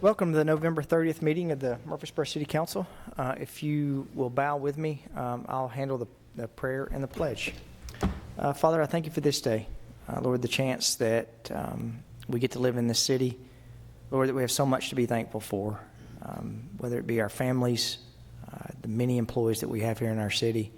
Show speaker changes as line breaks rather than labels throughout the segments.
Welcome to the November 30th meeting of the Murfreesboro City Council. If you will bow with me, I'll handle the prayer and the pledge. Father, I thank you for this day. Lord, the chance that we get to live in this city. Lord, that we have so much to be thankful for, whether it be our families, the many employees that we have here in our city,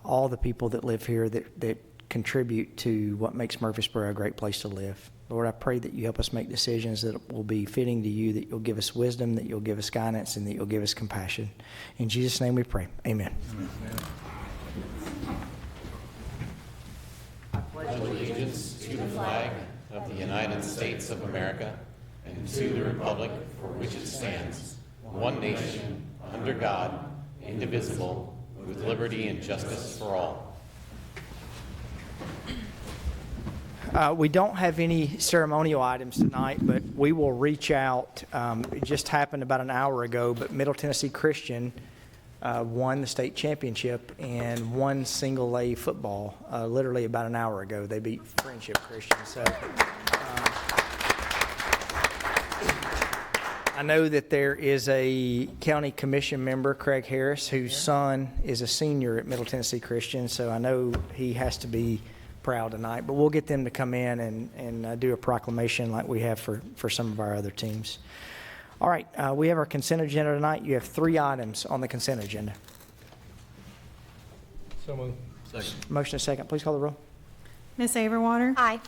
all the people that live here that contribute to what makes Murfreesboro a great place to live. Lord, I pray that you help us make decisions that will be fitting to you, that you'll give us wisdom, that you'll give us guidance, and that you'll give us compassion. In Jesus' name we pray. Amen.
Amen. I pledge allegiance to the flag of the United States of America and to the republic for which it stands, one nation, under God, indivisible, with liberty and justice for all.
We don't have any ceremonial items tonight, but we will reach out. It just happened about an hour ago, but Middle Tennessee Christian won the state championship and won single A football literally about an hour ago. They beat Friendship Christian. So I know that there is a county commission member, Craig Harris, whose son is a senior at Middle Tennessee Christian. So I know he has to be proud tonight, but we'll get them to come in and do a proclamation like we have for some of our other teams. All right, we have our consent agenda tonight. You have 3 items on the consent agenda.
So moved.
Second.
Motion is second. Please call the roll.
Ms. Averwater?
Aye.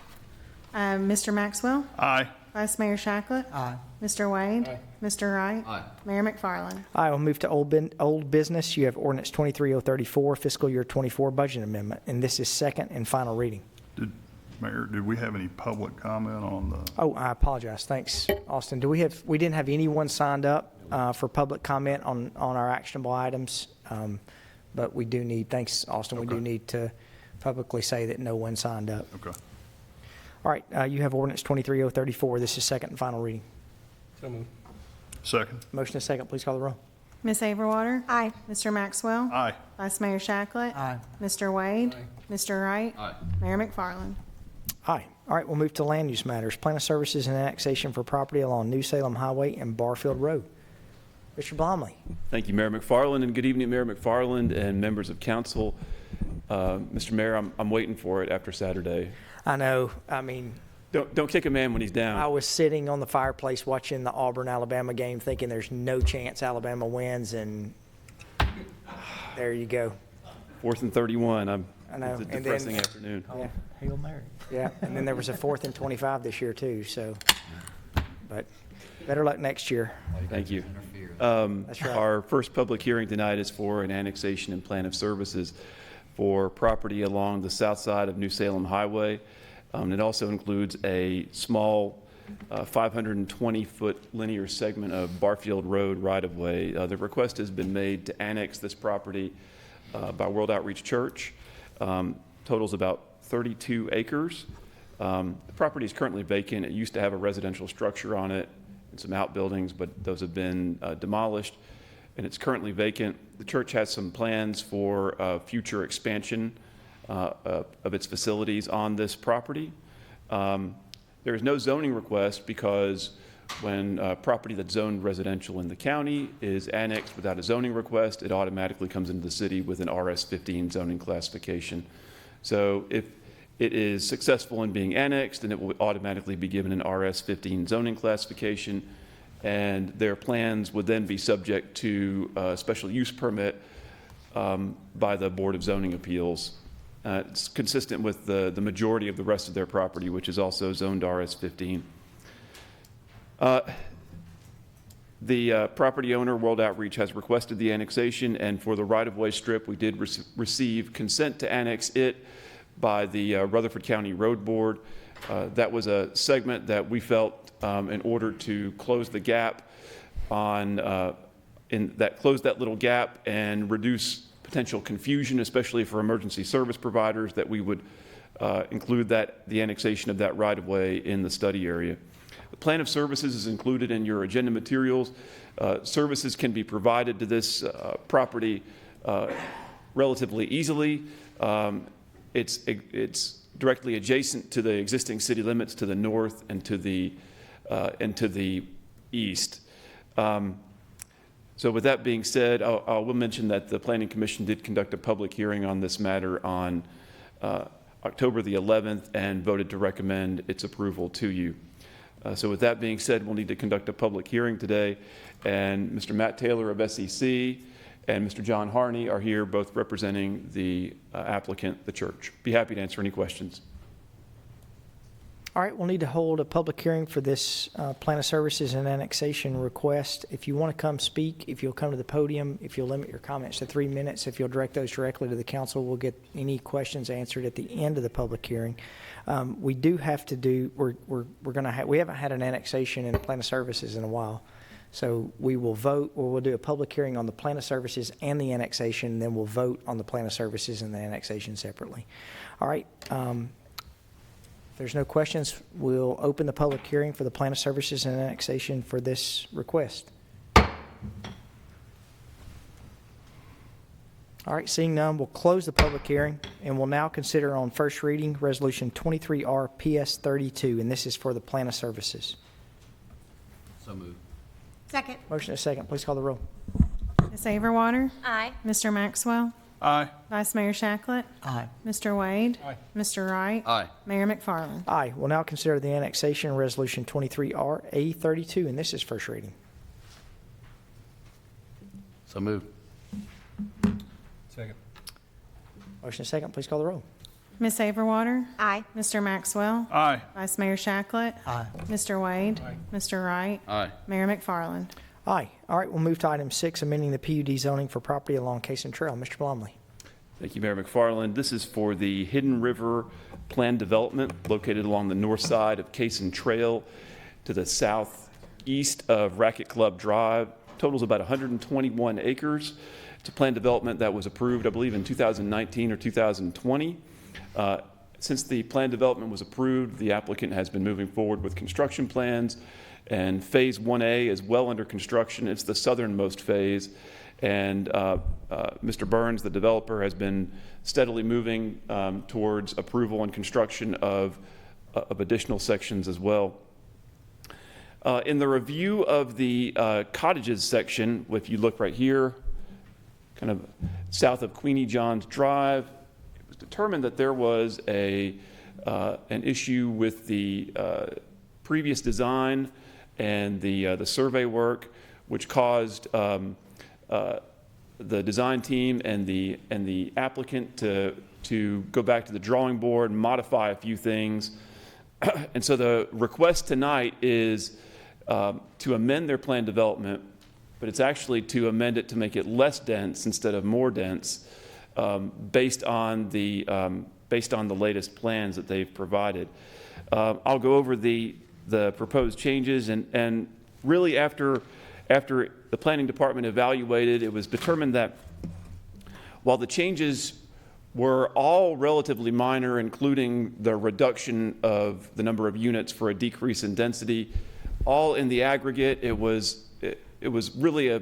Mr. Maxwell?
Aye.
Vice Mayor Shacklet?
Aye.
Mr. Wade?
Aye.
Mr. Wright?
Aye.
Mayor McFarland?
I will move to old business. You have ordinance 23034, fiscal year 24 budget amendment, and this is second and final reading.
Mayor, did we have any public comment on the?
Oh, I apologize. Thanks, Austin. We didn't have anyone signed up for public comment on our actionable items, but we do need, thanks, Austin, we do need to publicly say that no one signed up.
Okay.
All right, you have ordinance 23034. This is second and final reading.
So moved. Second.
Motion is second. Please call the roll.
Ms. Averwater?
Aye.
Mr. Maxwell?
Aye.
Vice Mayor Shacklet?
Aye.
Mr. Wade?
Aye.
Mr. Wright?
Aye.
Mayor McFarland?
Aye. All right, we'll move to land use matters. Plan of services and annexation for property along New Salem Highway and Barfield Road. Mr. Blomley.
Thank you, Mayor McFarland, and good evening, Mayor McFarland and members of council. Mr. Mayor, I'm waiting for it after Saturday.
I know. I mean,
Don't kick a man when he's down.
I was sitting on the fireplace watching the Auburn-Alabama game thinking there's no chance Alabama wins, and there you go.
4th and 31.
I know.
It's a
And then-
depressing afternoon.
Yeah.
Hail Mary.
Yeah, and then there was a 4th and 25 this year too, so, but better luck next year.
Thank you.
That's right.
Our first public hearing tonight is for an annexation and plan of services for property along the south side of New Salem Highway. It also includes a small 520-foot linear segment of Barfield Road right-of-way. The request has been made to annex this property by World Outreach Church. Totals about 32 acres. The property is currently vacant. It used to have a residential structure on it and some outbuildings, but those have been demolished, and it's currently vacant. The church has some plans for future expansion of its facilities on this property. There is no zoning request because when property that's zoned residential in the county is annexed without a zoning request, it automatically comes into the city with an RS-15 zoning classification. So if it is successful in being annexed, then it will automatically be given an RS-15 zoning classification, and their plans would then be subject to a special use permit by the Board of Zoning Appeals. It's consistent with the majority of the rest of their property, which is also zoned RS-15. The property owner, World Outreach, has requested the annexation, and for the right-of-way strip, we did receive consent to annex it by the Rutherford County Road Board. That was a segment that we felt, in order to close the gap close that little gap and reduce potential confusion, especially for emergency service providers, that we would include the annexation of that right-of-way in the study area. The plan of services is included in your agenda materials. Services can be provided to this property relatively easily. It's directly adjacent to the existing city limits to the north and to the southeast. So with that being said, I will mention that the Planning Commission did conduct a public hearing on this matter on October the 11th and voted to recommend its approval to you. So with that being said, we'll need to conduct a public hearing today, and Mr. Matt Taylor of SEC and Mr. John Harney are here, both representing the applicant, the church. Be happy to answer any questions.
All right, we'll need to hold a public hearing for this plan of services and annexation request. If you want to come speak, if you'll come to the podium, if you'll limit your comments to 3 minutes, if you'll direct those directly to the council, we'll get any questions answered at the end of the public hearing. We do have to do, we haven't had an annexation and a plan of services in a while. So we will vote, or we'll do a public hearing on the plan of services and the annexation, and then we'll vote on the plan of services and the annexation separately. All right. If there's no questions, we'll open the public hearing for the plan of services and annexation for this request. All right, seeing none, we'll close the public hearing, and we'll now consider on first reading Resolution 23R PS 32, and this is for the plan of services.
So moved.
Second.
Motion and a second. Please call the roll.
Ms. Averwater,
Aye.
Mr. Maxwell,
Aye.
Vice Mayor Shacklet,
Aye.
Mr. Wade, Mr. Wright,
Aye.
Mayor McFarland.
Aye. We'll now consider the annexation Resolution 23R A 32, and this is first reading.
So moved.
Second.
Motion and a second. Please call the roll.
Ms. Averwater,
Aye.
Mr. Maxwell,
Aye.
Vice Mayor Shacklet,
Aye.
Mr. Wade, Mr. Wright,
Aye.
Mayor McFarland.
Aye. All right, we'll move to item 6, amending the PUD zoning for property along Cason Trail. Mr. Blomley.
Thank you, Mayor McFarland. This is for the Hidden River Planned Development located along the north side of Cason Trail to the southeast of Racket Club Drive. Totals about 121 acres. It's a planned development that was approved, I believe, in 2019 or 2020. Since the planned development was approved, the applicant has been moving forward with construction plans, and Phase 1A is well under construction. It's the southernmost phase, and Mr. Burns, the developer, has been steadily moving towards approval and construction of additional sections as well. In the review of the cottages section, if you look right here, kind of south of Queenie Johns Drive, it was determined that there was an issue with the previous design and the survey work, which caused the design team and the applicant to go back to the drawing board and modify a few things. And so the request tonight is to amend their plan development, but it's actually to amend it to make it less dense instead of more dense, based on the latest plans that they've provided. I'll go over the proposed changes, and really after the planning department evaluated, it was determined that while the changes were all relatively minor, including the reduction of the number of units for a decrease in density, all in the aggregate, it was really a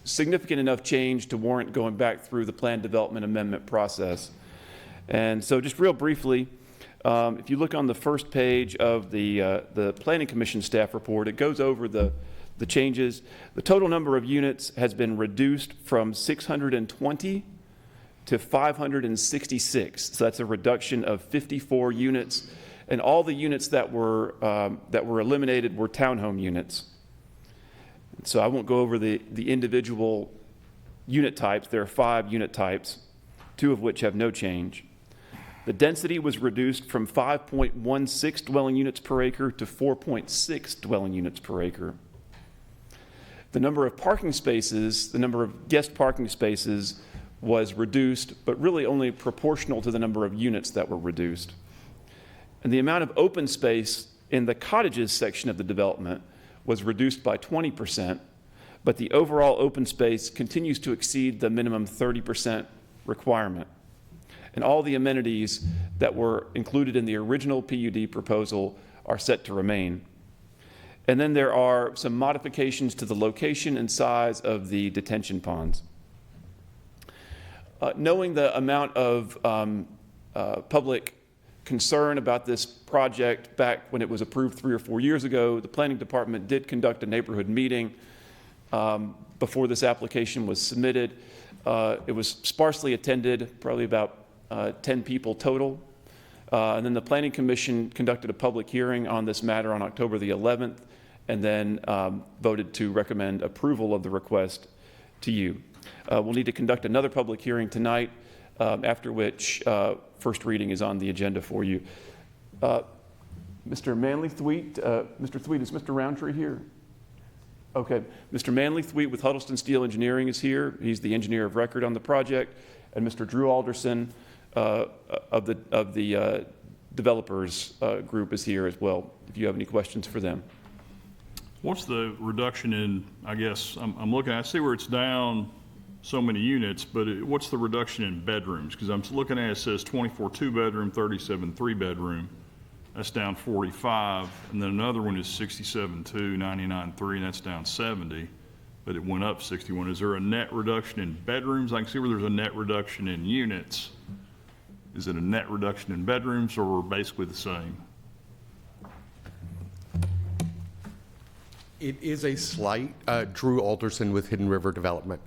significant enough change to warrant going back through the plan development amendment process. And so just real briefly, if you look on the first page of the Planning Commission staff report, it goes over the changes. The total number of units has been reduced from 620 to 566. So that's a reduction of 54 units. And all the units that were eliminated were townhome units. So I won't go over the individual unit types. There are 5 unit types, 2 of which have no change. The density was reduced from 5.16 dwelling units per acre to 4.6 dwelling units per acre. The number of parking spaces, the number of guest parking spaces was reduced, but really only proportional to the number of units that were reduced. And the amount of open space in the cottages section of the development was reduced by 20%, but the overall open space continues to exceed the minimum 30% requirement. And all the amenities that were included in the original PUD proposal are set to remain. And then there are some modifications to the location and size of the detention ponds. Knowing the amount of public concern about this project back when it was approved 3 or 4 years ago. The planning department did conduct a neighborhood meeting before this application was submitted. It was sparsely attended, probably about 10 people total. And then the Planning Commission conducted a public hearing on this matter on October the 11th, and then voted to recommend approval of the request to you. We'll need to conduct another public hearing tonight, after which first reading is on the agenda for you. Mr. Manley Thweet, Mr. Thweet, is Mr. Roundtree here? Okay. Mr. Manley Thweet with Huddleston Steel Engineering is here. He's the engineer of record on the project. And Mr. Drew Alderson of the developers group is here as well, if you have any questions for them.
What's the reduction in, I guess, I'm looking, I see where it's down so many units, but what's the reduction in bedrooms? Because I'm looking at it, says 24 2-bedroom, 37 3-bedroom. That's down 45. And then another one is 67 2, 99 3, and that's down 70. But it went up 61. Is there a net reduction in bedrooms? I can see where there's a net reduction in units. Is it a net reduction in bedrooms, or basically the same?
It is a slight, Drew Alderson with Hidden River Development.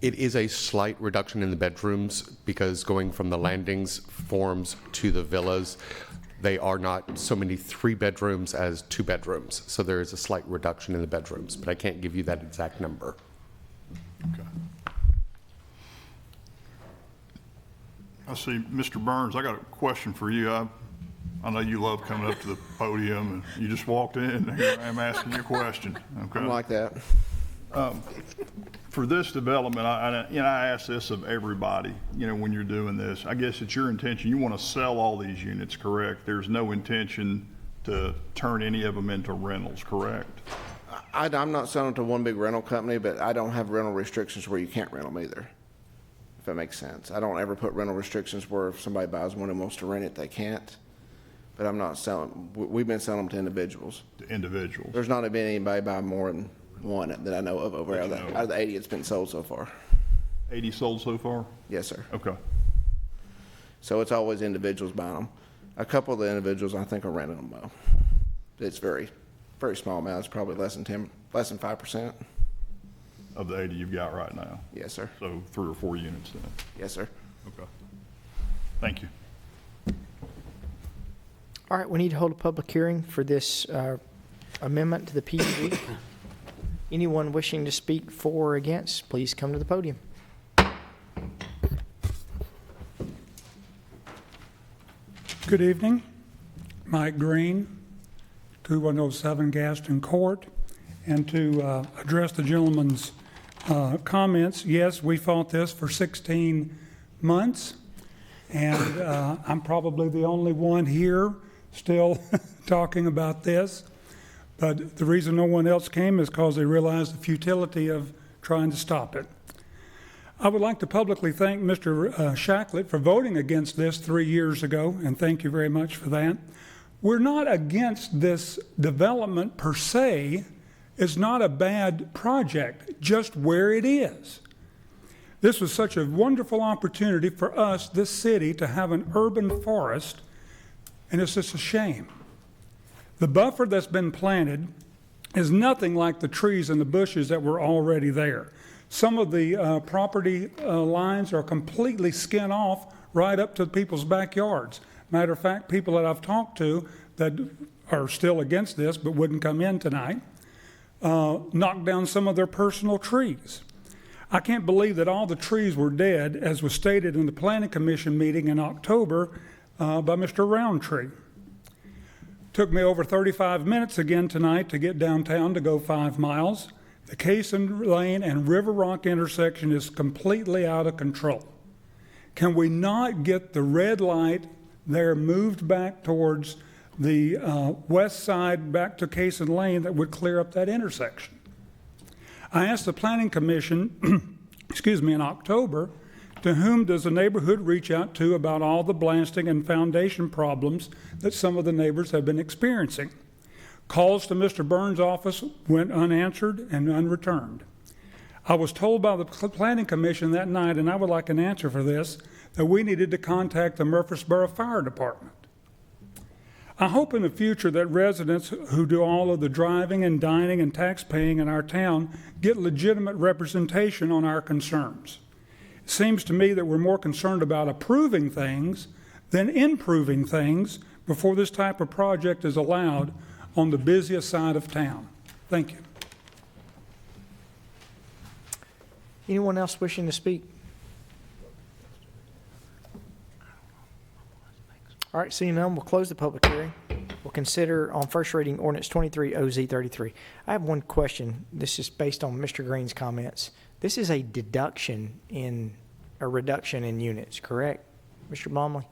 It is a slight reduction in the bedrooms because going from the landings forms to the villas, they are not so many 3 bedrooms as 2 bedrooms. So there is a slight reduction in the bedrooms, but I can't give you that exact number.
Okay. I see, Mr. Burns, I got a question for you. I know you love coming up to the podium, and you just walked in, and here I am asking you a question, okay?
I'm like that.
For this development, I ask this of everybody, when you're doing this. I guess it's your intention, you want to sell all these units, correct? There's no intention to turn any of them into rentals, correct?
I'm not selling to one big rental company, but I don't have rental restrictions where you can't rent them either, if that makes sense. I don't ever put rental restrictions where if somebody buys one and wants to rent it, they can't. But I'm not selling, we've been selling them to individuals.
To individuals?
There's not been anybody buy more than one that I know of over out of the 80 it's been sold so far.
80 sold so far?
Yes, sir.
Okay.
So it's always individuals buying them. A couple of the individuals I think are renting them though. It's very, very small amount. It's probably less than 5%.
Of the 80 you've got right now?
Yes, sir.
So 3 or 4 units then?
Yes, sir.
Okay. Thank you.
All right, we need to hold a public hearing for this amendment to the PUD. Anyone wishing to speak for or against, please come to the podium.
Good evening. Mike Green, 2107 Gaston Court. And to address the gentleman's comments, yes, we fought this for 16 months. And I'm probably the only one here still talking about this. But the reason no one else came is because they realized the futility of trying to stop it. I would like to publicly thank Mr. Shacklett for voting against this 3 years ago, and thank you very much for that. We're not against this development per se. It's not a bad project, just where it is. This was such a wonderful opportunity for us, this city, to have an urban forest, and it's just a shame. The buffer that's been planted is nothing like the trees and the bushes that were already there. Some of the property lines are completely skin off right up to people's backyards. Matter of fact, people that I've talked to that are still against this but wouldn't come in tonight, knocked down some of their personal trees. I can't believe that all the trees were dead, as was stated in the Planning Commission meeting in October by Mr. Roundtree. Took me over 35 minutes again tonight to get downtown to go 5 miles. The Cason Lane and River Rock intersection is completely out of control. Can we not get the red light there moved back towards the west side back to Cason Lane that would clear up that intersection? I asked the Planning Commission, in October, to whom does the neighborhood reach out to about all the blasting and foundation problems that some of the neighbors have been experiencing? Calls to Mr. Burns' office went unanswered and unreturned. I was told by the Planning Commission that night, and I would like an answer for this, that we needed to contact the Murfreesboro Fire Department. I hope in the future that residents who do all of the driving and dining and tax paying in our town get legitimate representation on our concerns. It seems to me that we're more concerned about approving things than improving things before this type of project is allowed on the busiest side of town. Thank you.
Anyone else wishing to speak? All right, seeing none, we'll close the public hearing. We'll consider on first reading ordinance 23 OZ 33. I have one question. This is based on Mr. Green's comments. This is a reduction in units, correct, Mr. Baumley?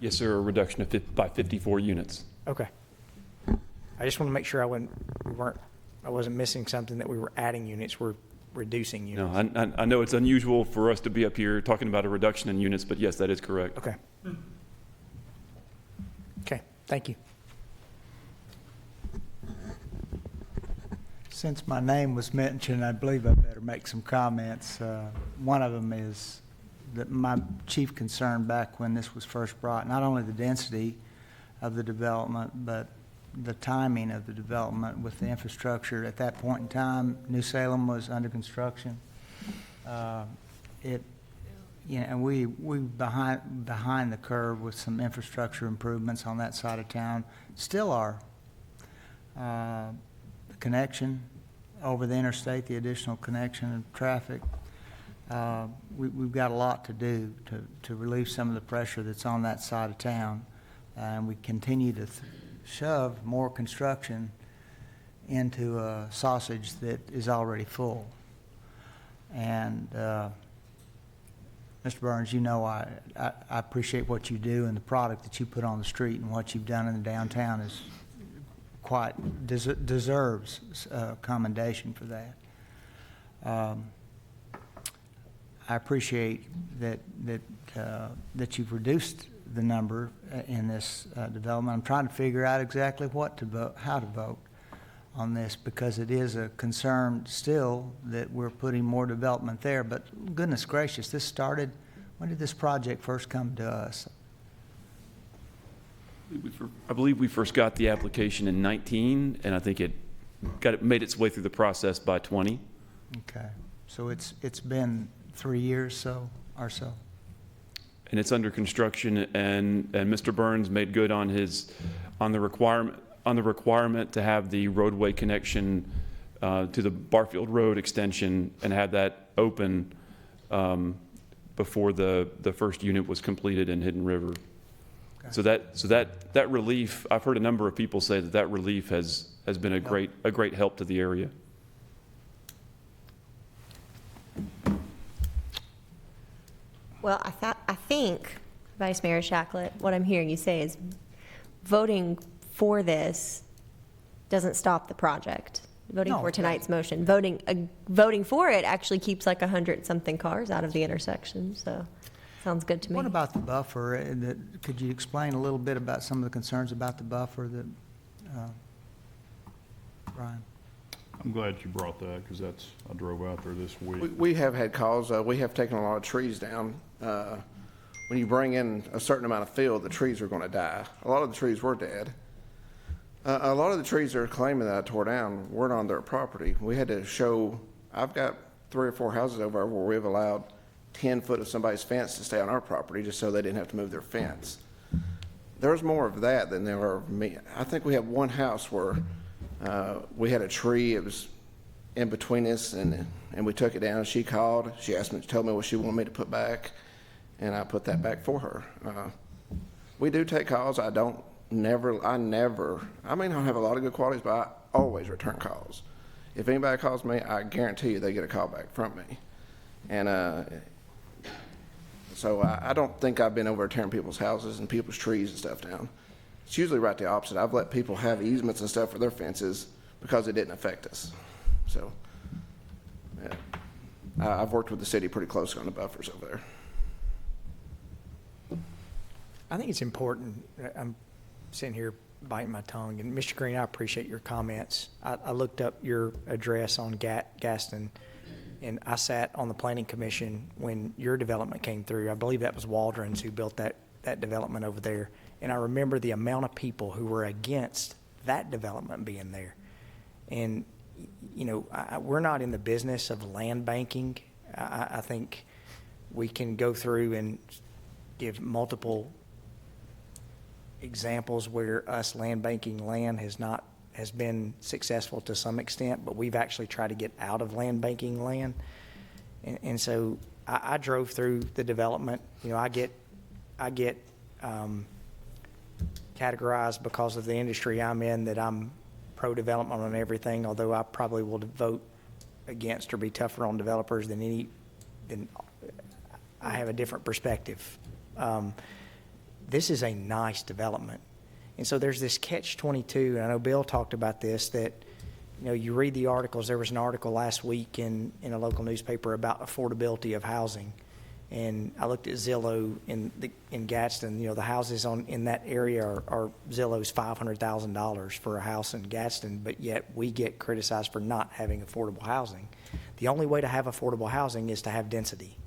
Yes, sir, a reduction of by 54 units.
Okay. I just want to make sure I wasn't missing something, that we were adding units, we're reducing units.
No, I know it's unusual for us to be up here talking about a reduction in units, but yes, that is correct.
Okay. Okay, thank you.
Since my name was mentioned, I believe I better make some comments. One of them is that my chief concern back when this was first brought, not only the density of the development, but the timing of the development with the infrastructure. At that point in time, New Salem was under construction. And we behind the curve with some infrastructure improvements on that side of town. Still are. The connection over the interstate, the additional connection of traffic. We've got a lot to do to relieve some of the pressure that's on that side of town. And we continue to shove more construction into a sausage that is already full. And Mr. Burns, you know I appreciate what you do, and the product that you put on the street and what you've done in the downtown is deserves commendation for that. I appreciate that you've reduced the number in this development. I'm trying to figure out exactly how to vote on this, because it is a concern still that we're putting more development there. But goodness gracious, when did this project first come to us?
I believe we first got the application in 19, and I think it made its way through the process by 20.
Okay, so it's been 3 years or so.
And it's under construction, and Mr. Burns made good on the requirement to have the roadway connection to the Barfield Road extension and have that open before the first unit was completed in Hidden River. Okay. So that relief, I've heard a number of people say that relief has been a great help to the area.
Well, I think, Vice Mayor Shacklett, what I'm hearing you say is voting for this doesn't stop the project. Voting for tonight's motion. Voting for it actually keeps like 100-something cars out of the intersection, so sounds good to me.
What about the buffer? Could you explain a little bit about some of the concerns about the buffer that, Brian?
I'm glad you brought that, because I drove out there this week.
We have had calls. We have taken a lot of trees down. When you bring in a certain amount of field, the trees are going to die. A lot of the trees were dead. A lot of the trees they're claiming that I tore down weren't on their property. We had to show, I've got 3 or 4 houses over where we've allowed 10 foot of somebody's fence to stay on our property just so they didn't have to move their fence. There's more of that than there are of me. I think we have one house where we had a tree. It was in between us, and we took it down. She called. She told me what she wanted me to put back, and I put that back for her. We do take calls. I may not have a lot of good qualities, but I always return calls. If anybody calls me, I guarantee you they get a call back from me. And so I don't think I've been over tearing people's houses and people's trees and stuff down. It's usually right the opposite. I've let people have easements and stuff for their fences because it didn't affect us. So yeah. I've worked with the city pretty closely on the buffers over there.
I think it's important. I'm sitting here biting my tongue, and Mr. Green, I appreciate your comments. I looked up your address on Gaston And I sat on the planning commission when your development came through. I believe that was Waldron's who built that development over there. And I remember the amount of people who were against that development being there. And, you know, we're not in the business of land banking. I think we can go through and give multiple examples where us land banking land has been successful to some extent, but we've actually tried to get out of land banking land. And so I drove through the development. You know, I get categorized because of the industry I'm in that I'm pro-development on everything, although I probably will vote against or be tougher on developers than I have a different perspective. This is a nice development. And so there's this catch-22, and I know Bill talked about this, that, you know, you read the articles. There was an article last week in a local newspaper about affordability of housing. And I looked at Zillow in Gadsden. You know, the houses in that area are Zillow's $500,000 for a house in Gadsden, but yet we get criticized for not having affordable housing. The only way to have affordable housing is to have density,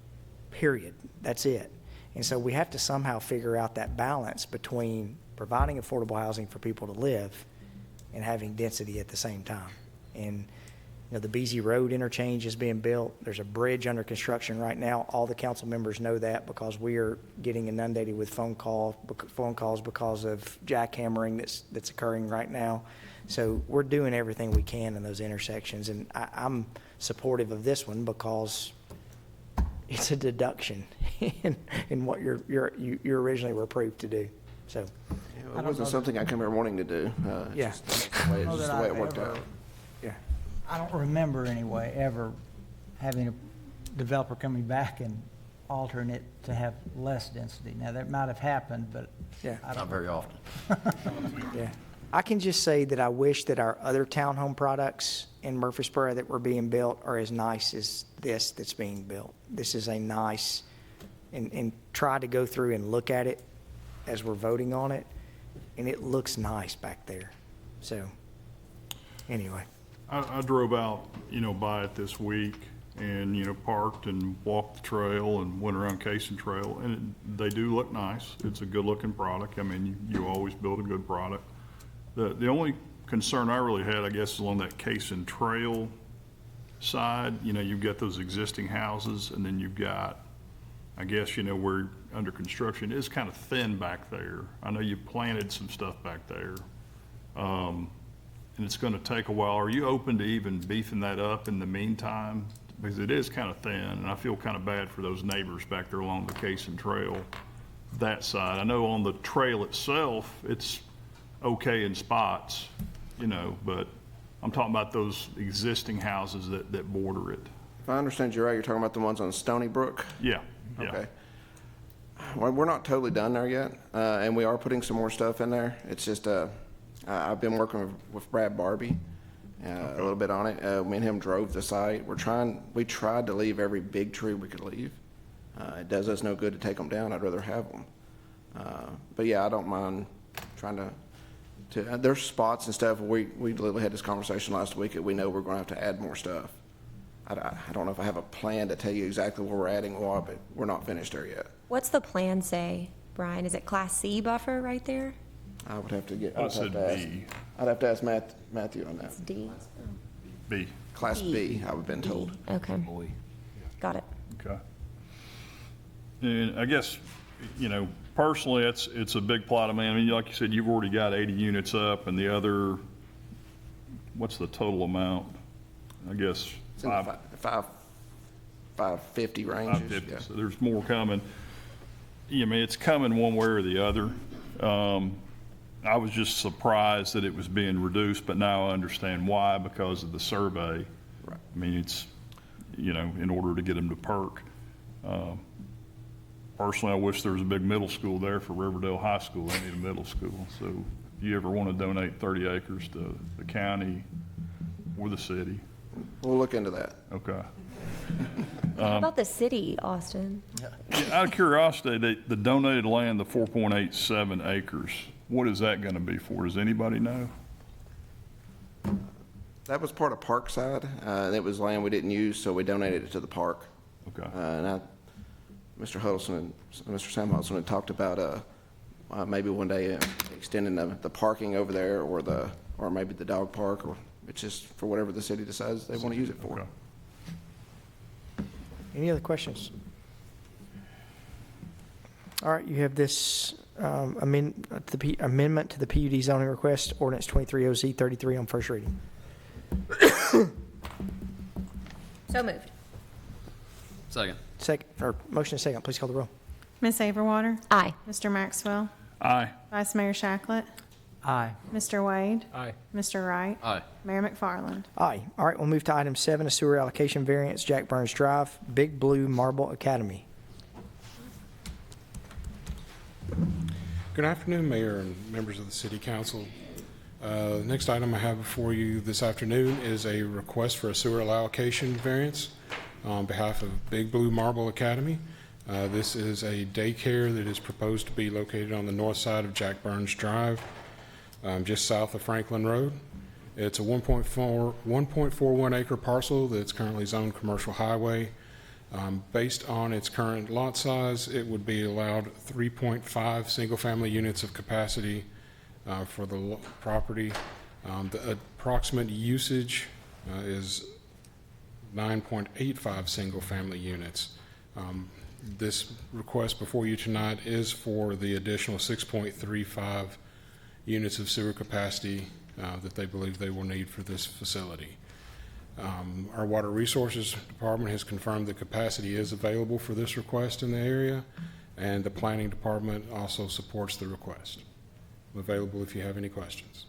period. That's it. And so we have to somehow figure out that balance between providing affordable housing for people to live and having density at the same time. And, you know, the Beasy Road interchange is being built. There's a bridge under construction right now. All the council members know that because we are getting inundated with phone calls because of jackhammering that's occurring right now. So we're doing everything we can in those intersections. And I'm supportive of this one because it's a deduction in what you originally were approved to do. So,
It wasn't something I come here wanting to do.
Yeah.
It's just the way it worked out.
yeah.
I don't remember anyway, ever having a developer coming back and altering it to have less density. Now, that might have happened, but
Yeah.
I don't.
very often.
Yeah. I can just say that I wish that our other townhome products in Murfreesboro that were being built are as nice as this that's being built. This is a nice, and try to go through and look at it as we're voting on it, and it looks nice back there. So, anyway.
I drove out, you know, by it this week and, you know, parked and walked the trail and went around Cason Trail, and they do look nice. It's a good-looking product. I mean, you always build a good product. The only concern I really had, I guess, is along that Cason Trail side. You know, you've got those existing houses, and then you've got, I guess, you know, where under construction is kind of thin back there. I know you planted some stuff back there. And it's going to take a while. Are you open to even beefing that up in the meantime? Because it is kind of thin, and I feel kind of bad for those neighbors back there along the Cason Trail, that side. I know on the trail itself, it's okay in spots, you know, but I'm talking about those existing houses that border it.
If I understand you right, you're talking about the ones on Stony Brook?
Yeah, yeah.
Okay. Well, we're not totally done there yet, and we are putting some more stuff in there. It's just, I've been working with Brad Barbie a little bit on it. Me and him drove the site. We tried to leave every big tree we could leave. It does us no good to take them down. I'd rather have them. But yeah, I don't mind trying to there's spots and stuff. We literally had this conversation last week that we know we're going to have to add more stuff. I don't know if I have a plan to tell you exactly where we're adding what, but we're not finished there yet.
What's the plan say, Brian? Is it Class C buffer right there?
I would have to get.
I said B.
I'd have to ask Matthew on that.
It's D?
B.
Class B, I've been told.
Okay. Got it.
Okay. And I guess, you know, personally, it's a big plot of land. I mean, like you said, you've already got 80 units up, and the other, what's the total amount? I guess
It's in the 550 range.
550.
Yeah.
So there's more coming. Yeah, I mean, it's coming one way or the other. I was just surprised that it was being reduced, but now I understand why, because of the survey.
Right.
I mean, it's, you know, in order to get them to perk. Personally, I wish there was a big middle school there for Riverdale High School. They need a middle school. So if you ever want to donate 30 acres to the county or the city,
We'll look into that.
okay.
How about the city, Austin?
Out of curiosity, the donated land, the 4.87 acres, what is that going to be for? Does anybody know?
That was part of Parkside, and it was land we didn't use, so we donated it to the park.
Okay.
Mr. Huddleston and Mr. Sam Huddleston had talked about maybe one day extending the parking over there, or maybe the dog park, or it's just for whatever the city decides they want to use it for.
Okay.
Any other questions? All right, you have this amendment to the PUD zoning request, ordinance 23OZ33 on first reading.
So moved.
Motion and second, please call the roll.
Ms. Averwater?
Aye.
Mr. Maxwell?
Aye.
Vice Mayor Shacklet?
Aye.
Mr. Wade?
Aye.
Mr. Wright?
Aye.
Mayor McFarland?
Aye. All right, we'll move to item 7, a sewer allocation variance, Jack Burns Drive, Big Blue Marble Academy.
Good afternoon, Mayor and members of the City Council. The next item I have before you this afternoon is a request for a sewer allocation variance on behalf of Big Blue Marble Academy. This is a daycare that is proposed to be located on the north side of Jack Burns Drive, just south of Franklin Road. It's a 1.41 acre parcel that's currently zoned commercial highway. Based on its current lot size, it would be allowed 3.5 single-family units of capacity for the property. The approximate usage is 9.85 single-family units. This request before you tonight is for the additional 6.35 units of sewer capacity that they believe they will need for this facility. Our Water Resources Department has confirmed the capacity is available for this request in the area, and the Planning Department also supports the request. I'm available if you have any questions.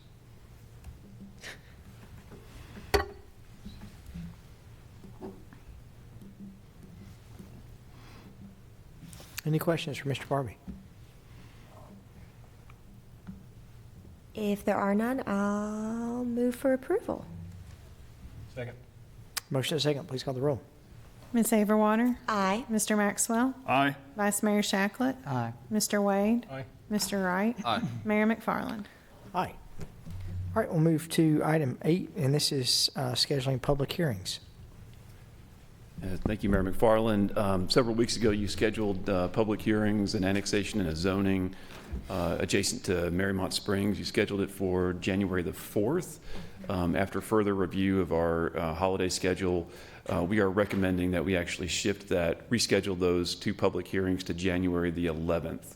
Any questions for Mr. Barbie?
If there are none, I'll move for approval.
Second.
Motion and second, please call the roll.
Ms. Averwater?
Aye.
Mr. Maxwell?
Aye.
Vice Mayor Shacklet?
Aye.
Mr. Wade?
Aye.
Mr. Wright?
Aye.
Mayor McFarland?
Aye. All right, we'll move to item 8, and this is scheduling public hearings.
Thank you, Mayor McFarland. Several weeks ago, you scheduled public hearings and annexation and a zoning adjacent to Marymount Springs. You scheduled it for January the 4th. After further review of our holiday schedule, we are recommending that we actually reschedule those 2 public hearings to January the 11th.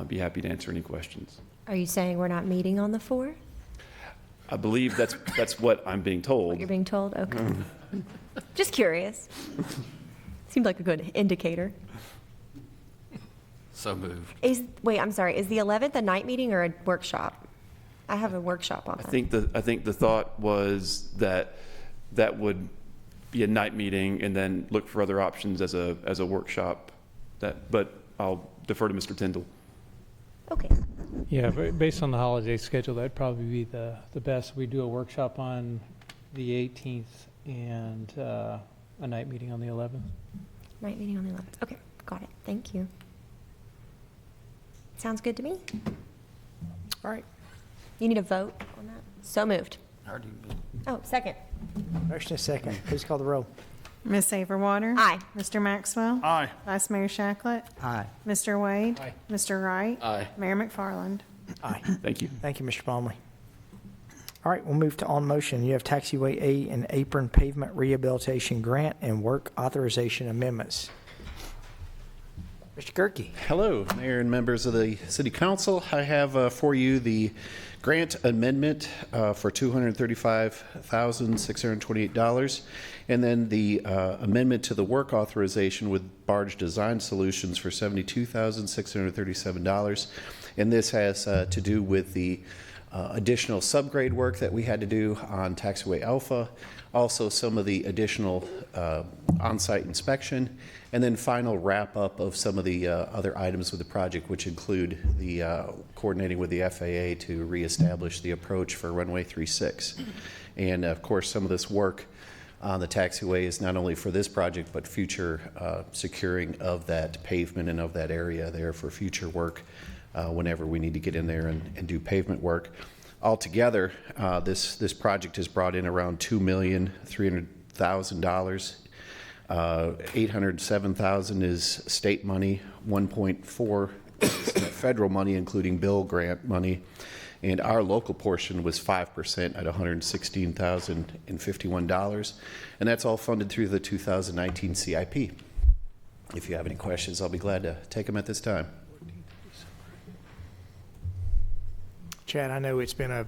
Be happy to answer any questions.
Are you saying we're not meeting on the 4th?
I believe that's what I'm being told.
What you're being told? Okay. Just curious. Seemed like a good indicator.
So moved.
Wait, I'm sorry. Is the 11th a night meeting or a workshop? I have a workshop on
I
that.
think the thought was that would be a night meeting and then look for other options as a workshop. But I'll defer to Mr. Tyndall.
Okay.
Yeah, but based on the holiday schedule, that'd probably be the best. We do a workshop on the 18th and a night meeting on the 11th.
Night meeting on the 11th. Okay, got it. Thank you. Sounds good to me.
All right.
You need a vote on that? So moved. Oh, second.
Motion and second, please call the roll.
Ms. Averwater?
Aye.
Mr. Maxwell?
Aye.
Vice Mayor Shacklet?
Aye.
Mr. Wade?
Aye.
Mr. Wright?
Aye.
Mayor McFarland?
Aye.
Thank you.
Thank you, Mr. Palmley. All right, we'll move to on motion. You have taxiway A and apron pavement rehabilitation grant and work authorization amendments. Mr. Gerke.
Hello, Mayor and members of the City Council. I have for you the grant amendment for $235,628, and then the amendment to the work authorization with Barge Design Solutions for $72,637. And this has to do with the additional subgrade work that we had to do on Taxiway Alpha, also some of the additional on-site inspection, and then final wrap-up of some of the other items with the project, which include the coordinating with the FAA to reestablish the approach for runway 36. And of course, some of this work on the taxiway is not only for this project, but future securing of that pavement and of that area there for future work whenever we need to get in there and do pavement work. Altogether, this project has brought in around $2,300,000. $807,000 is state money, 1.4 is federal money, including bill grant money, and our local portion was 5% at $116,051, and that's all funded through the 2019 CIP. If you have any questions, I'll be glad to take them at this time.
Chad, I know it's been a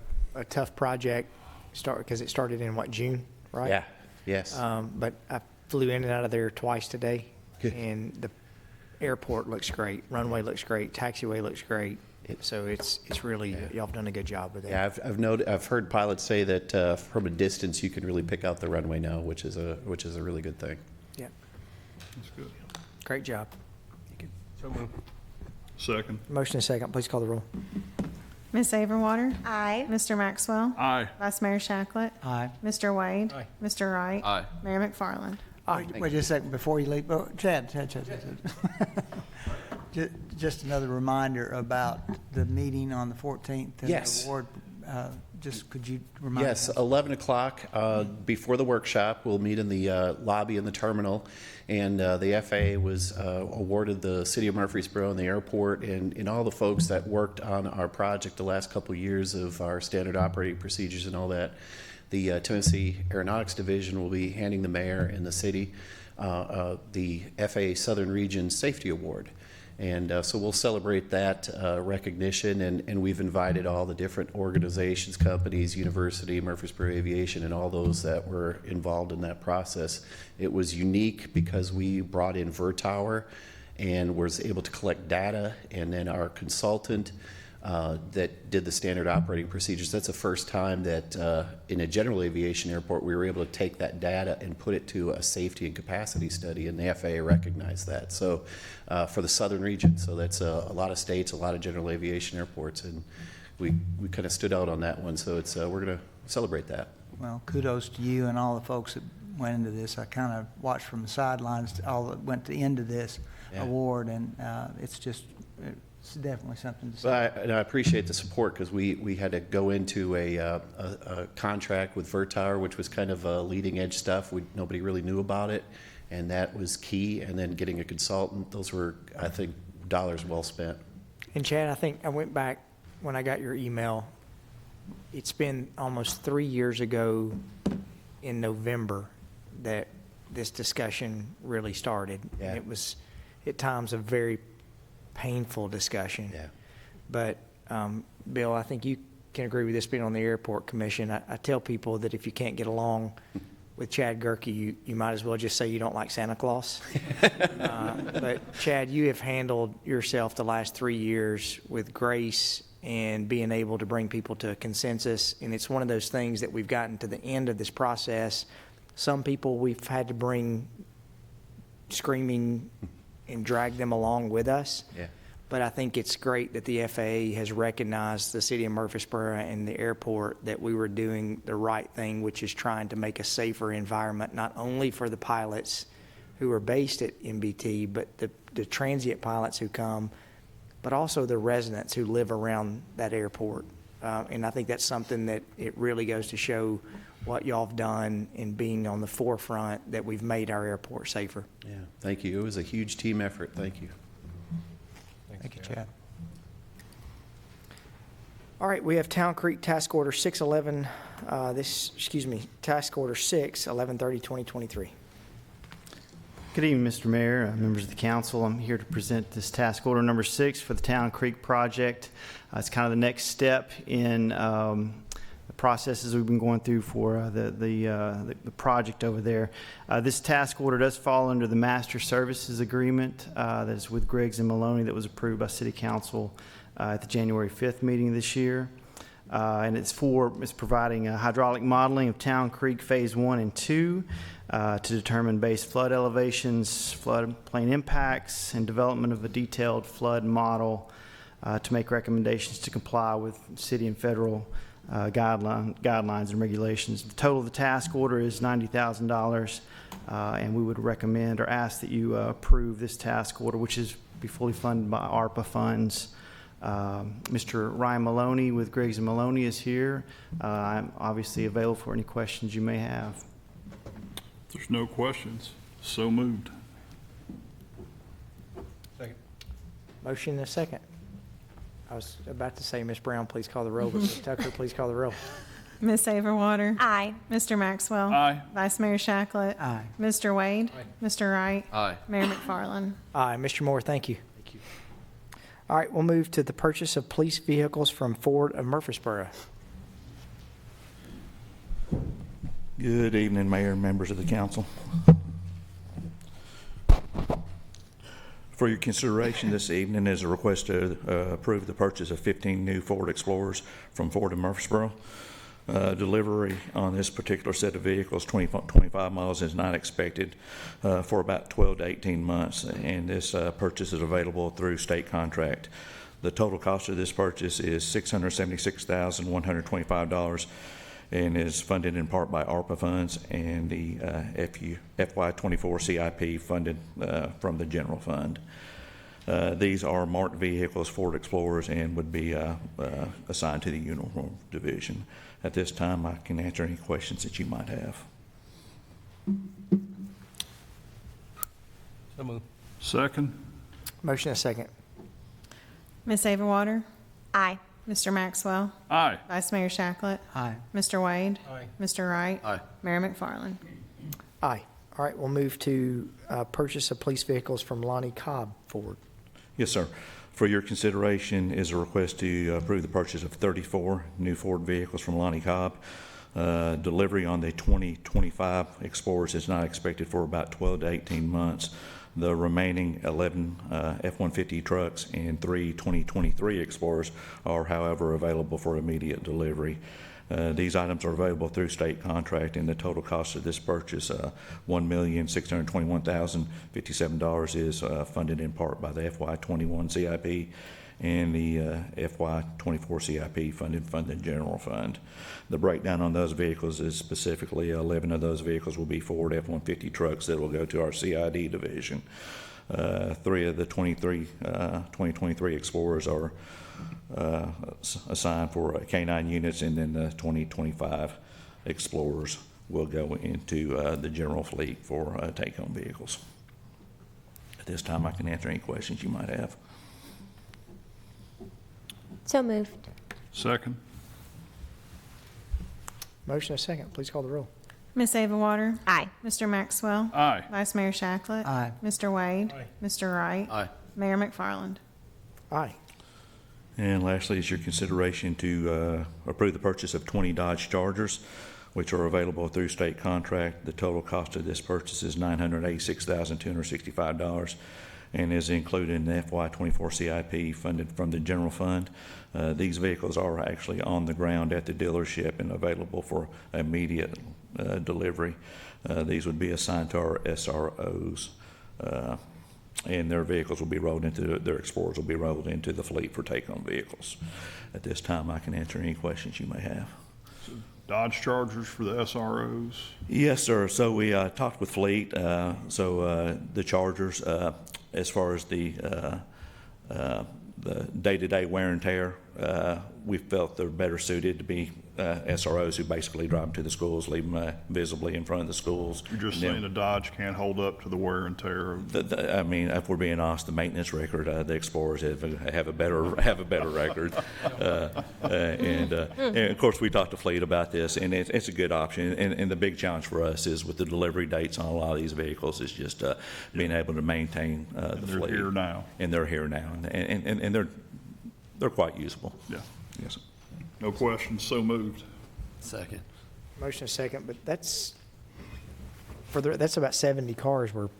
tough project because it started in June, right?
Yeah, yes.
But I flew in and out of there twice today.
Good.
And the airport looks great, runway looks great, taxiway looks great. So it's really, y'all have done a good job with it.
Yeah, I've heard pilots say that from a distance you can really pick out the runway now, which is a really good thing.
Yeah,
That's good.
great job.
Second.
Motion and second, please call the roll.
Ms. Averwater?
Aye.
Mr. Maxwell?
Aye.
Vice Mayor Shacklet?
Aye.
Mr. Wade?
Aye.
Mr. Wright?
Aye.
Mayor McFarland?
Wait just a second, before you leave, Chad. Just another reminder about the meeting on the 14th. and the
Yes.
award. Just could you remind us?
Yes, 11 o'clock before the workshop, we'll meet in the lobby in the terminal, and the FAA was awarded the City of Murfreesboro and the airport and all the folks that worked on our project the last couple of years of our standard operating procedures and all that. The Tennessee Aeronautics Division will be handing the mayor and the city the FAA Southern Region Safety Award. And so we'll celebrate that recognition, and we've invited all the different organizations, companies, university, Murfreesboro Aviation, and all those that were involved in that process. It was unique because we brought in Vertower and was able to collect data, and then our consultant that did the standard operating procedures. That's the first time that in a general aviation airport we were able to take that data and put it to a safety and capacity study, and the FAA recognized that. So for the southern region, so that's a lot of states, a lot of general aviation airports, and we kind of stood out on that one. So it's we're going to celebrate that.
Well, kudos to you and all the folks that went into this. I kind of watched from the sidelines all that went to into this award, and it's definitely something to say.
And I appreciate the support, because we had to go into a contract with Vertower, which was kind of leading edge stuff. Nobody really knew about it, and that was key. And then getting a consultant, those were, I think, dollars well spent.
And Chad, I think I went back when I got your email. It's been almost 3 years ago in November that this discussion really started.
Yeah.
And it was at times a very painful discussion.
Yeah.
But Bill, I think you can agree with this being on the airport commission. I tell people that if you can't get along with Chad Gerke, you might as well just say you don't like Santa Claus. But Chad, you have handled yourself the last 3 years with grace and being able to bring people to a consensus. And it's one of those things that we've gotten to the end of this process. Some people we've had to bring screaming and drag them along with us.
Yeah.
But I think it's great that the FAA has recognized the city of Murfreesboro and the airport that we were doing the right thing, which is trying to make a safer environment, not only for the pilots who are based at MBT, but the transient pilots who come, but also the residents who live around that airport. And I think that's something that it really goes to show what y'all have done in being on the forefront, that we've made our airport safer.
Yeah, thank you. It was a huge team effort. Thank you.
Thank you, Chad.
All right, we have Town Creek Task Order 611, Task Order 6, 11/30/2023.
Good evening, Mr. Mayor, members of the council. I'm here to present this task order number 6 for the Town Creek project. It's kind of the next step in the processes we've been going through for the project over there. This task order does fall under the Master Services Agreement that is with Griggs and Maloney that was approved by City Council at the January 5th meeting this year. And it's providing hydraulic modeling of Town Creek Phase 1 and 2 to determine base flood elevations, floodplain impacts, and development of a detailed flood model to make recommendations to comply with city and federal guidelines and regulations. The total of the task order is $90,000, and we would recommend or ask that you approve this task order, which is be fully funded by ARPA funds Mr. Ryan Maloney with Griggs and Maloney is here. I'm obviously available for any questions you may have.
If there's no questions, so moved.
Motion and a second. I was about to say, Ms. Brown, please call the roll, but Ms. Tucker, please call the roll.
Ms. Saverwater.
Aye.
Mr. Maxwell.
Aye.
Vice Mayor Shacklet.
Aye.
Mr. Wade. Mr. Wright.
Aye.
Mayor McFarland.
Aye. Mr. Moore, thank you. Thank you. All right, we'll move to the purchase of police vehicles from Ford of Murfreesboro.
Good evening, Mayor and members of the council. For your consideration this evening is a request to approve the purchase of 15 new Ford Explorers from Ford of Murfreesboro. Delivery on this particular set of vehicles, 25 miles, is not expected for about 12 to 18 months, and this purchase is available through state contract. The total cost of this purchase is $676,125 and is funded in part by ARPA funds and the FY24 CIP funded from the general fund. These are marked vehicles, Ford Explorers, and would be assigned to the Uniform Division. At this time, I can answer any questions that you might have.
So moved. Second.
Motion and a second.
Ms. Saverwater.
Aye.
Mr. Maxwell.
Aye.
Vice Mayor Shacklet.
Aye.
Mr. Wade.
Aye.
Mr. Wright.
Aye.
Mayor McFarland.
Aye. All right, we'll move to purchase of police vehicles from Lonnie Cobb Ford.
Yes, sir. For your consideration is a request to approve the purchase of 34 new Ford vehicles from Lonnie Cobb. Delivery on the 2025 Explorers is not expected for about 12 to 18 months. The remaining 11 F-150 trucks and 3 2023 Explorers are, however, available for immediate delivery. These items are available through state contract, and the total cost of this purchase, $1,621,057, is funded in part by the FY21 CIP and the FY24 CIP funded from the general fund. The breakdown on those vehicles is specifically 11 of those vehicles will be Ford F-150 trucks that will go to our CID division. 3 of the 2023 Explorers are assigned for K9 units, and then the 2025 Explorers will go into the general fleet for take-home vehicles. At this time, I can answer any questions you might have.
So moved.
Second.
Motion and a second. Please call the roll.
Ms. Saverwater.
Aye.
Mr. Maxwell.
Aye.
Vice Mayor Shacklet.
Aye.
Mr. Wade.
Aye.
Mr. Wright.
Aye.
Mayor McFarland.
Aye.
And lastly is your consideration to approve the purchase of 20 Dodge Chargers, which are available through state contract. The total cost of this purchase is $986,265 and is included in the FY24 CIP funded from the general fund. These vehicles are actually on the ground at the dealership and available for immediate delivery. These would be assigned to our SROs. And their vehicles will be rolled into, their Explorers will be rolled into the fleet for take-home vehicles. At this time, I can answer any questions you may have.
Dodge Chargers for the SROs.
Yes, sir. So we talked with Fleet. The Chargers, as far as the day-to-day wear and tear, we felt they're better suited to be SROs who basically drive them to the schools, leave them visibly in front of the schools.
You're just saying the Dodge can't hold up to the wear and tear of
I mean, if we're being honest, the maintenance record, the Explorers have a better record, and of course we talked to Fleet about this, and it's a good option. And the big challenge for us is with the delivery dates on a lot of these vehicles is just being able to maintain the fleet.
They're here now.
And they're here now, and they're quite usable.
Yeah.
Yes.
No questions. So moved.
Second.
Motion and a second, but that's about 70 cars we're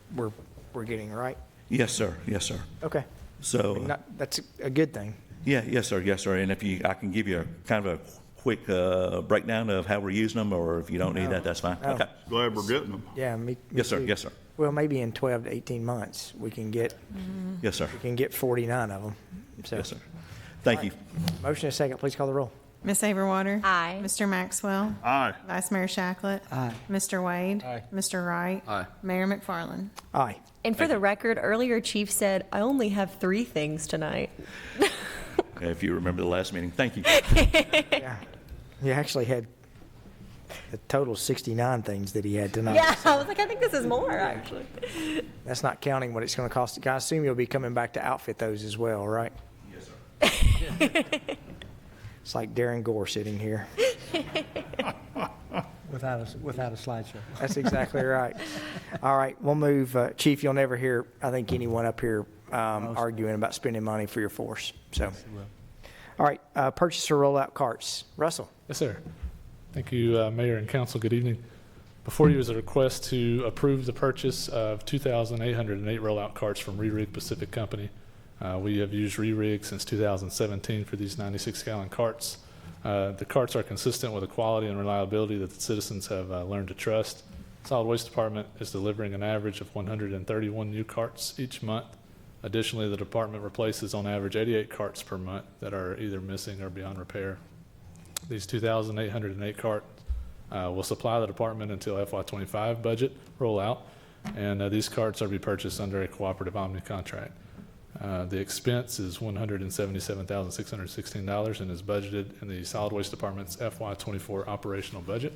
getting, right?
Yes, sir. Yes, sir.
Okay.
So
that's a good thing.
Yeah, yes, sir, yes, sir. And I can give you a kind of a quick breakdown of how we're using them, or if you don't need that, that's fine.
Oh.
Okay.
Glad we're getting them.
Yeah, me
Yes, sir.
too.
Yes, sir.
Well, maybe in 12 to 18 months we can get
Yes, sir.
49 of them. So.
Yes, sir. Thank you.
Motion and a second. Please call the roll.
Ms. Saverwater.
Aye.
Mr. Maxwell.
Aye.
Vice Mayor Shacklet.
Aye.
Mr. Wade.
Aye.
Mr. Wright.
Aye.
Mayor McFarland.
Aye.
And for the record, earlier Chief said, I only have 3 things tonight.
if you remember the last meeting. Thank you.
Yeah. You actually had a total of 69 things that he had tonight.
Yeah, I was like, I think this is more, actually.
That's not counting what it's going to cost. I assume you'll be coming back to outfit those as well, right?
Yes, sir.
It's like Darren Gore sitting here.
Without a slideshow.
That's exactly right. All right, we'll move. Chief, you'll never hear, I think, anyone up here arguing about spending money for your force. So, all right, purchase or rollout carts. Russell.
Yes, sir. Thank you, Mayor and Council. Good evening. Before you is a request to approve the purchase of 2,808 rollout carts from Re-Rig Pacific Company. We have used Re-Rig since 2017 for these 96-gallon carts. The carts are consistent with the quality and reliability that the citizens have learned to trust. Solid Waste Department is delivering an average of 131 new carts each month. Additionally, the department replaces on average 88 carts per month that are either missing or beyond repair. These 2,808 carts will supply the department until FY25 budget rollout, and these carts are to be purchased under a cooperative Omni contract. The expense is $177,616 and is budgeted in the Solid Waste Department's FY24 operational budget,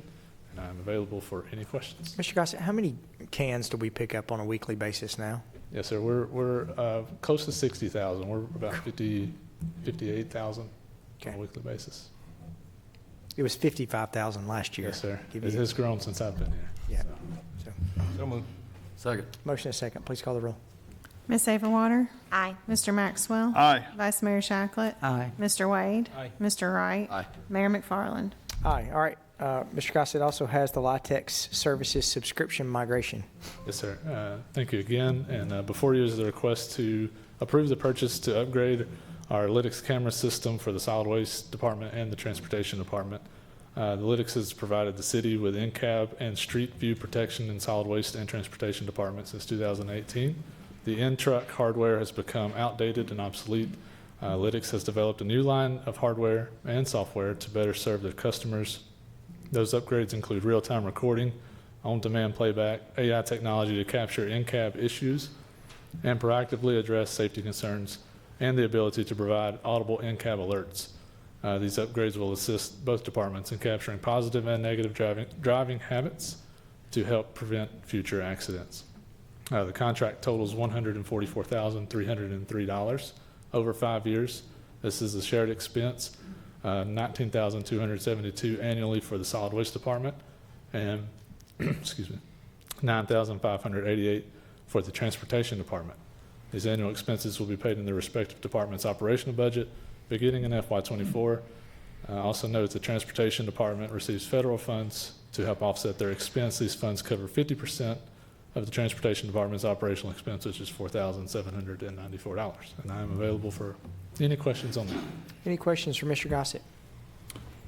and I'm available for any questions.
Mr. Gossett, how many cans do we pick up on a weekly basis now?
Yes, sir. We're close to 60,000. We're about 58,000 on a weekly basis.
It was 55,000 last year.
Yes, sir.
Give
It
you-
has grown since I've been here.
Yeah.
So moved.
Second.
Motion is second. Please call the roll.
Ms. Saverwater?
Aye.
Mr. Maxwell?
Aye.
Vice Mayor Shacklet?
Aye.
Mr. Wade?
Aye.
Mr. Wright?
Aye.
Mayor McFarland?
Aye. All right. Mr. Gossett also has the LITEX services subscription migration.
Yes, sir. Thank you again. And before you is the request to approve the purchase to upgrade our Lytix camera system for the Solid Waste Department and the Transportation Department. The Lytix has provided the city with in-cab and street view protection in Solid Waste and Transportation Department since 2018. The in-truck hardware has become outdated and obsolete. Lytix has developed a new line of hardware and software to better serve their customers. Those upgrades include real-time recording, on-demand playback, AI technology to capture in-cab issues, and proactively address safety concerns, and the ability to provide audible in-cab alerts. These upgrades will assist both departments in capturing positive and negative driving habits to help prevent future accidents. The contract totals $144,303 over 5 years. This is a shared expense, $19,272 annually for the Solid Waste Department, and excuse me, $9,588 for the Transportation Department. These annual expenses will be paid in their respective department's operational budget beginning in FY24. Also note the Transportation Department receives federal funds to help offset their expense. These funds cover 50% of the Transportation Department's operational expense, which is $4,794. And I am available for any questions on that.
Any questions for Mr. Gossett?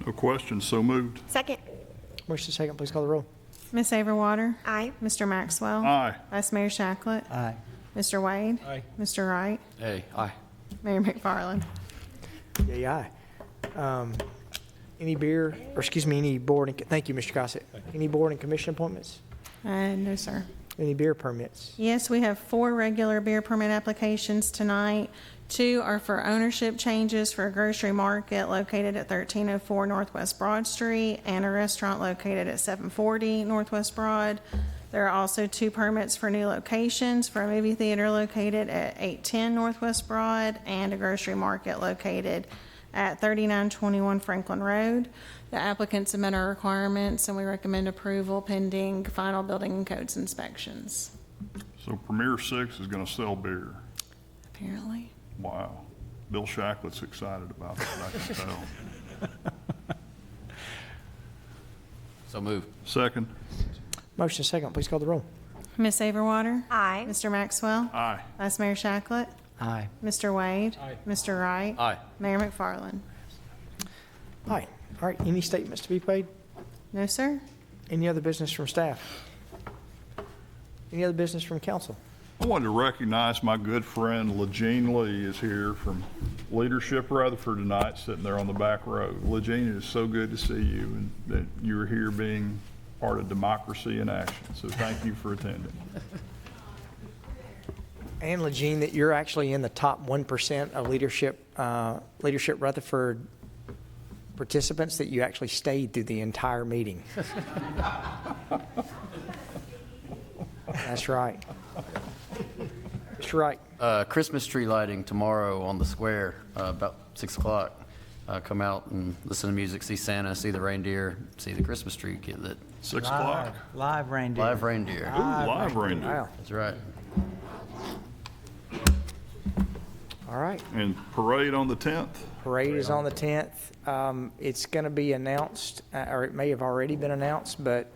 No questions, so moved.
Second.
Motion is second. Please call the roll.
Ms. Saverwater?
Aye.
Mr. Maxwell?
Aye.
Vice Mayor Shacklet?
Aye.
Mr. Wade?
Aye.
Mr. Wright?
Hey, aye.
Mayor McFarland?
Yeah, aye. Any beer, or excuse me, any board, and thank you, Mr. Gossett. Any board and commission appointments?
No, sir.
Any beer permits?
Yes, we have 4 regular beer permit applications tonight. 2 are for ownership changes for a grocery market located at 1304 Northwest Broad Street and a restaurant located at 740 Northwest Broad. There are also 2 permits for new locations for a movie theater located at 810 Northwest Broad and a grocery market located at 3921 Franklin Road. The applicants have met our requirements and we recommend approval pending final building and codes inspections.
So Premier 6 is going to sell beer.
Apparently.
Wow. Bill Shacklett's excited about that, I can tell.
So moved.
Second.
Motion is second. Please call the roll.
Ms. Saverwater?
Aye.
Mr. Maxwell?
Aye.
Vice Mayor Shacklet?
Aye.
Mr. Wade?
Aye.
Mr. Wright?
Aye.
Mayor McFarland?
Aye. All right, any statements to be paid?
No, sir?
Any other business from staff? Any other business from council?
I wanted to recognize my good friend LaJean Lee is here from Leadership Rutherford tonight, sitting there on the back row. LaJean, it is so good to see you and that you're here being part of democracy in action. So thank you for attending.
And Legene, that you're actually in the top 1% of Leadership Rutherford participants, that you actually stayed through the entire meeting. That's right. That's right.
Christmas tree lighting tomorrow on the square, about 6 o'clock. Come out and listen to music, see Santa, see the reindeer, see the Christmas tree get lit.
6 o'clock.
Live reindeer.
Live reindeer.
Ooh, live reindeer.
Wow.
That's right.
All right.
And parade on the 10th?
Parade is on the 10th. It's going to be announced, or it may have already been announced, but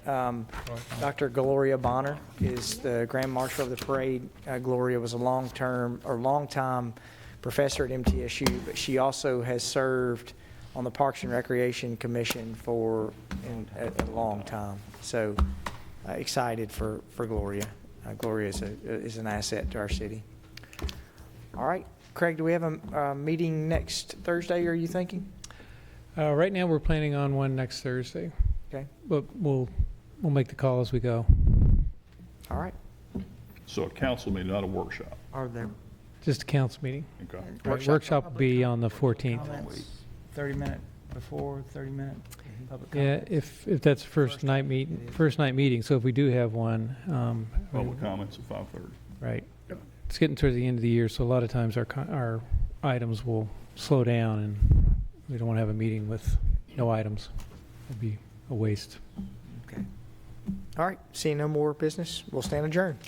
Dr. Gloria Bonner is the Grand Marshal of the parade. Gloria was a long-time professor at MTSU, but she also has served on the Parks and Recreation Commission for a long time. So excited for Gloria. Gloria is an asset to our city. All right. Craig, do we have a meeting next Thursday, are you thinking?
Right now, we're planning on one next Thursday,
Okay.
but we'll make the call as we go.
All right.
So a council meeting, not a workshop.
Are there
Just a council meeting.
Okay.
Right, workshop will be on the 14th.
comments 30 minute before, 30 minute public
Yeah,
comments?
if that's first night meeting, so if we do have one,
Public comments at 5:30.
right. It's getting towards the end of the year, so a lot of times our items will slow down, and we don't want to have a meeting with no items. It'd be a waste.
Okay. All right. Seeing no more business, we'll stand adjourned.